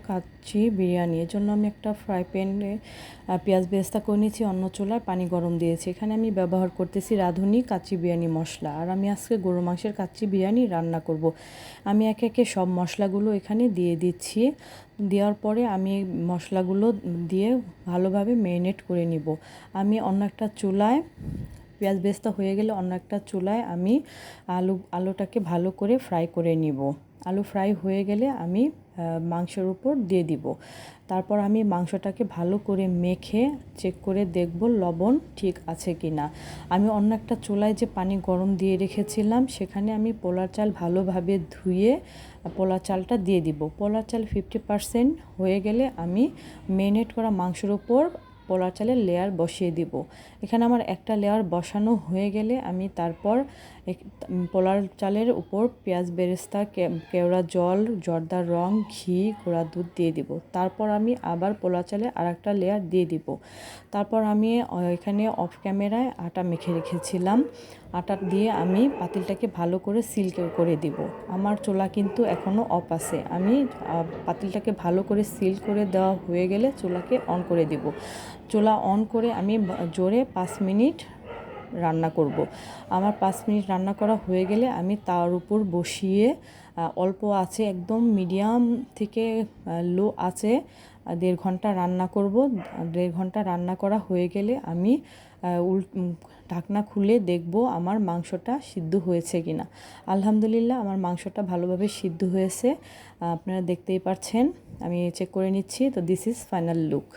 কাচ্চি বিরিয়ানি। এর জন্য আমি একটা ফ্রাই প্যানে পেঁয়াজ বেরেস্তা করে নিয়েছি, অন্য চুলায় পানি গরম দিয়েছি। এখানে আমি ব্যবহার করতেছি রাঁধুনি কাচ্চি বিরিয়ানি মশলা। আর আমি আজকে গরু মাংসের কাচ্চি বিরিয়ানি রান্না করব। আমি একে একে সব মশলাগুলো এখানে দিয়ে দিচ্ছি। দেওয়ার পরে আমি মশলাগুলো দিয়ে ভালোভাবে ম্যারিনেট করে নিব। আমি অন্য একটা চুলায় পেঁয়াজ বেরেস্তা হয়ে গেলে অন্য একটা চুলায় আমি আলুটাকে ভালো করে ফ্রাই করে নিব। আলু ফ্রাই হয়ে গেলে আমি মাংসের উপর দিয়ে দিব। তারপর আমি মাংসটাকে ভালো করে মেখে চেক করে দেখব লবণ ঠিক আছে কি না। আমি অন্য একটা চুলায় যে পানি গরম দিয়ে রেখেছিলাম সেখানে আমি পোলার চাল ভালোভাবে ধুয়ে পোলার চালটা দিয়ে দিব। পোলার চাল 50% হয়ে গেলে আমি ম্যারিনেট করা মাংসের উপর পোলার চালের লেয়ার বসিয়ে দিব। এখানে আমার একটা লেয়ার বসানো হয়ে গেলে আমি তারপর পোলার চালের উপর পেঁয়াজ বেরেস্তা, কেওড়া জল, জর্দার রং, ঘি, গুঁড়া দুধ দিয়ে দিব। তারপর আমি আবার পোলার চালের আরেকটা লেয়ার দিয়ে দিব। তারপর আমি এখানে অফ ক্যামেরায় আটা মেখে রেখেছিলাম। আটা দিয়ে আমি পাতিলটাকে ভালো করে সিল করে দিব। আমার চুলা কিন্তু এখনও অফ আছে। আমি পাতিলটাকে ভালো করে সিল করে দেওয়া হয়ে গেলে চুলাকে অন করে দিব। চুলা অন করে আমি জোরে 5 মিনিট রান্না করব। আমার 5 মিনিট রান্না করা হয়ে গেলে আমি তার উপর বসিয়ে অল্প আছে একদম মিডিয়াম থেকে লো আছে 1.5 ঘন্টা রান্না করব। 1.5 ঘন্টা রান্না করা হয়ে গেলে আমি ঢাকনা খুলে দেখব আমার মাংসটা সিদ্ধ হয়েছে কিনা। আলহামদুলিল্লাহ আমার মাংসটা ভালোভাবে সিদ্ধ হয়েছে, আপনারা দেখতেই পাচ্ছেন। আমি চেক করে নিচ্ছি। তো দিস ইজ ফাইনাল লুক।